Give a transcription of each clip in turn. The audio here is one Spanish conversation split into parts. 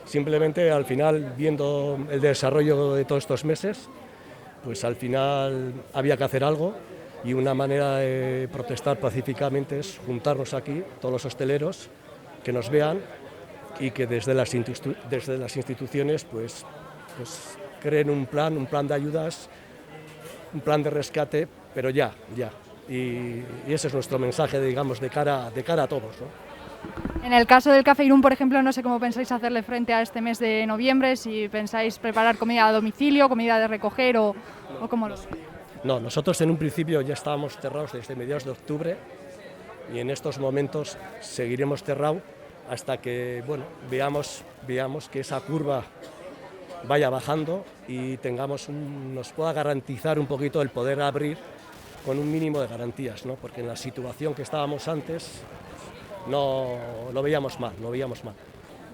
Simplemente al final, viendo el desarrollo de todos estos meses, pues al final había que hacer algo y una manera de protestar pacíficamente es juntarnos aquí, todos los hosteleros, que nos vean y que desde las instituciones pues creen un plan de ayudas, un plan de rescate, pero ya. Y ese es nuestro mensaje, digamos, de cara a todos, ¿no? En el caso del Café Irún, por ejemplo, no sé cómo pensáis hacerle frente a este mes de noviembre, si pensáis preparar comida a domicilio, comida de recoger o cómo lo... No, nosotros en un principio ya estábamos cerrados desde mediados de octubre y en estos momentos seguiremos cerrados hasta que veamos que esa curva vaya bajando y nos pueda garantizar un poquito el poder abrir con un mínimo de garantías, ¿no? Porque en la situación que estábamos antes no lo veíamos mal.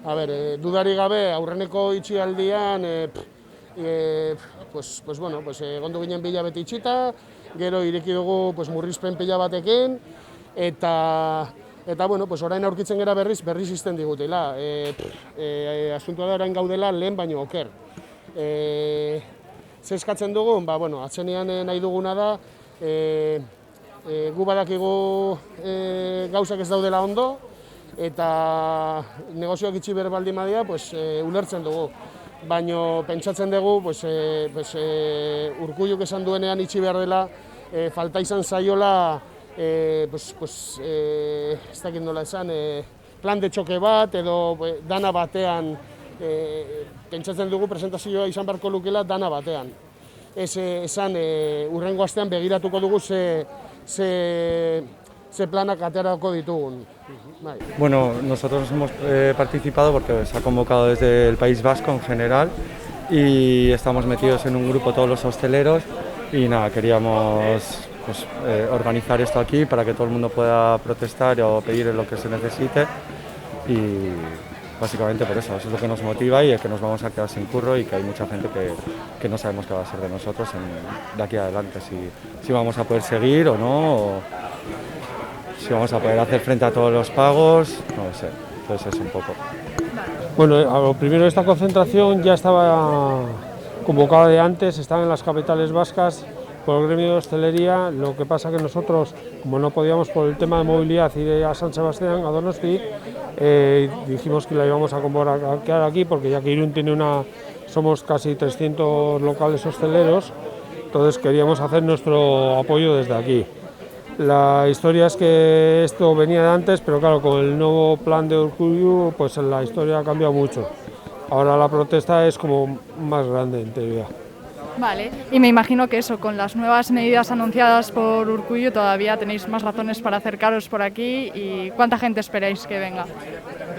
A ber, dudarik gabe, aurreneko itxialdian, egondu ginen bila bete itxita, gero ireki dugu murrizpen pila batekin, eta orain aurkitzen gara berriz izten digutela. Asuntua da orain gaudela lehen baino oker. Ze eskatzen dugun? Atzenean nahi duguna da, gu badakigu gauzak ez daudela ondo, eta negozioak itxi behar baldin badia, ulertzen dugu. Baina pentsatzen dugu, Urkulluk esan duenean itxi behar dela, falta izan zaiola, ez dakit nola esan, plan de txoke bat edo dana batean, pentsatzen dugu presentazioa izan beharko lukela dana batean. Ez esan hurrengo astean begiratuko dugu ze planak aterako ditugun. Bueno, nosotros hemos participado porque se ha convocado desde el País Vasco en general y estamos metidos en un grupo todos los hosteleros y nada, queríamos organizar esto aquí para que todo el mundo pueda protestar o pedir lo que se necesite y básicamente por eso es lo que nos motiva y es que nos vamos a quedar sin curro y que hay mucha gente que no sabemos qué va a ser de nosotros de aquí adelante, si vamos a poder seguir o no, o si vamos a poder hacer frente a todos los pagos, no lo sé, entonces es un poco. Bueno, a lo primero, esta concentración ya estaba convocada de antes, estaba en las capitales vascas por el gremio de hostelería, lo que pasa que nosotros, como no podíamos por el tema de movilidad ir a San Sebastián, a Donosti, dijimos que la íbamos a convocar aquí porque ya que Irún somos casi 300 locales hosteleros, entonces queríamos hacer nuestro apoyo desde aquí. La historia es que esto venía de antes, pero claro, con el nuevo plan de Urkullu, pues la historia ha cambiado mucho. Ahora la protesta es como más grande en teoría. Vale, y me imagino que eso, con las nuevas medidas anunciadas por Urkullu todavía tenéis más razones para acercaros por aquí. ¿Y cuánta gente esperáis que venga?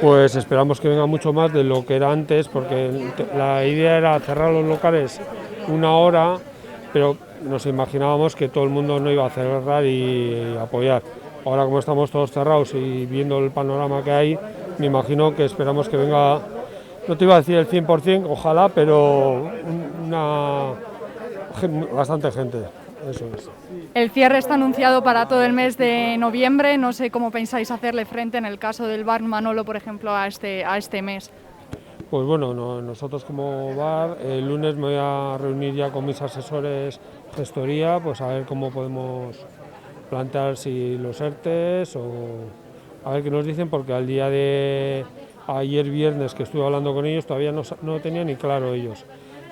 Pues esperamos que venga mucho más de lo que era antes, porque la idea era cerrar los locales una hora, pero nos imaginábamos que todo el mundo no iba a cerrar y apoyar. Ahora, como estamos todos cerrados y viendo el panorama que hay, me imagino que esperamos que venga, no te iba a decir el 100%, ojalá, pero bastante gente, eso es. El cierre está anunciado para todo el mes de noviembre, no sé cómo pensáis hacerle frente en el caso del bar Manolo, por ejemplo, a este mes. Pues bueno, nosotros como bar, el lunes me voy a reunir ya con mis asesores gestoría, pues a ver cómo podemos plantear si los ERTEs o a ver qué nos dicen, porque al día de ayer viernes que estuve hablando con ellos todavía no tenía ni claro ellos.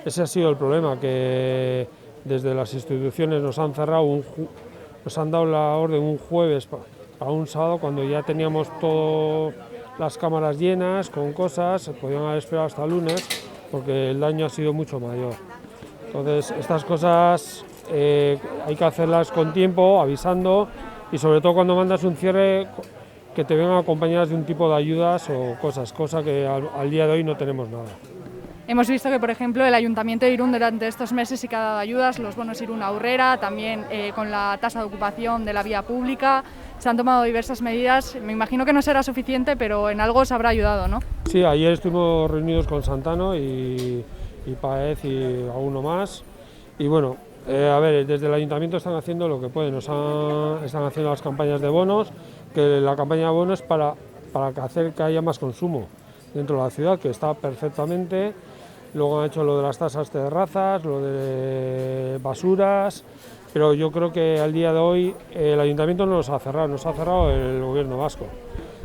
Ese ha sido el problema, que desde las instituciones nos han cerrado, nos han dado la orden un jueves para un sábado cuando ya teníamos todas las cámaras llenas con cosas, podían haber esperado hasta el lunes porque el daño ha sido mucho mayor. Entonces estas cosas hay que hacerlas con tiempo, avisando y sobre todo cuando mandas un cierre que te vengan acompañadas de un tipo de ayudas o cosa que al día de hoy no tenemos nada. Hemos visto que, por ejemplo, el Ayuntamiento de Irún durante estos meses sí que ha dado ayudas, los bonos Irún Aurrera, también con la tasa de ocupación de la vía pública, se han tomado diversas medidas. Me imagino que no será suficiente, pero en algo se habrá ayudado, ¿no? Sí, ayer estuvimos reunidos con Santano y Paez y alguno más. Y bueno, a ver, desde el Ayuntamiento están haciendo lo que pueden, están haciendo las campañas de bonos, que la campaña de bonos es para hacer que haya más consumo. dentro de la ciudad, que está perfectamente. Luego han hecho lo de las tasas de terrazas, lo de basuras, pero yo creo que al día de hoy el ayuntamiento no nos ha cerrado el gobierno vasco.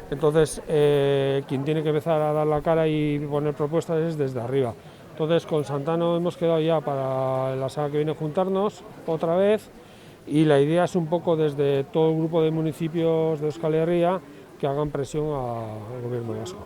Entonces, quien tiene que empezar a dar la cara y poner propuestas es desde arriba. Entonces, con Santano hemos quedado ya para la semana que viene juntarnos otra vez, y la idea es un poco desde todo el grupo de municipios de Euskal Herria que hagan presión al gobierno vasco.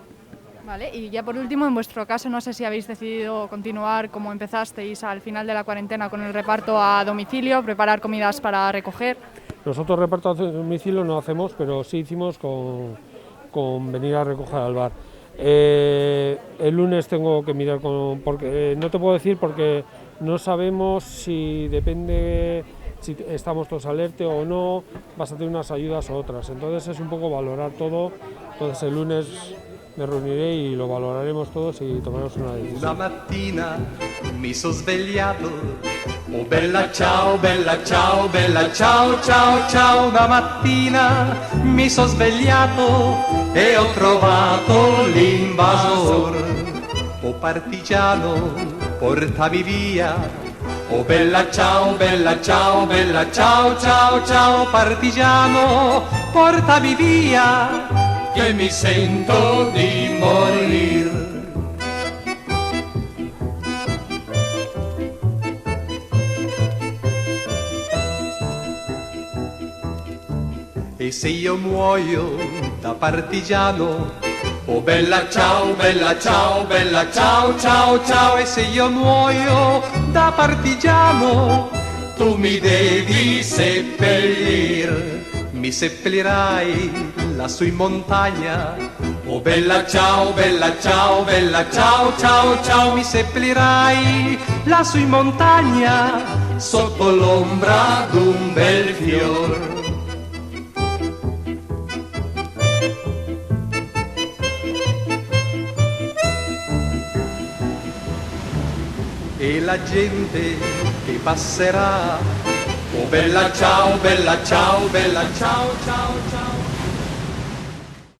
Vale, y ya por último, en vuestro caso, no sé si habéis decidido continuar como empezasteis al final de la cuarentena con el reparto a domicilio, preparar comidas para recoger. Nosotros reparto a domicilio no hacemos, pero sí hicimos con venir a recoger al bar. El lunes tengo que mirar porque no te puedo decir porque no sabemos si depende si estamos todos alerta o no, vas a tener unas ayudas o otras. Entonces es un poco valorar todo. Entonces el lunes me reuniré y lo valoraremos todos y tomaremos una decisión. Una mattina mi sono svegliato, oh bella ciao, bella ciao, ciao, ciao. Una mattina mi sono svegliato e ho trovato l'invasor. Oh partigiano, portami via, oh bella ciao, bella ciao, ciao, ciao. Partigiano, portami via, che mi sento di morir. E se io muoio da partigiano, oh bella ciao, ciao, ciao. E se io muoio da partigiano, tu mi devi seppellir. Mi seppellirai lassù in montagna, oh bella ciao, ciao. Mi seppellirai lassù in montagna, sotto l'ombra d'un bel fior. E la gente che passerà, oh bella ciao, ciao, ciao.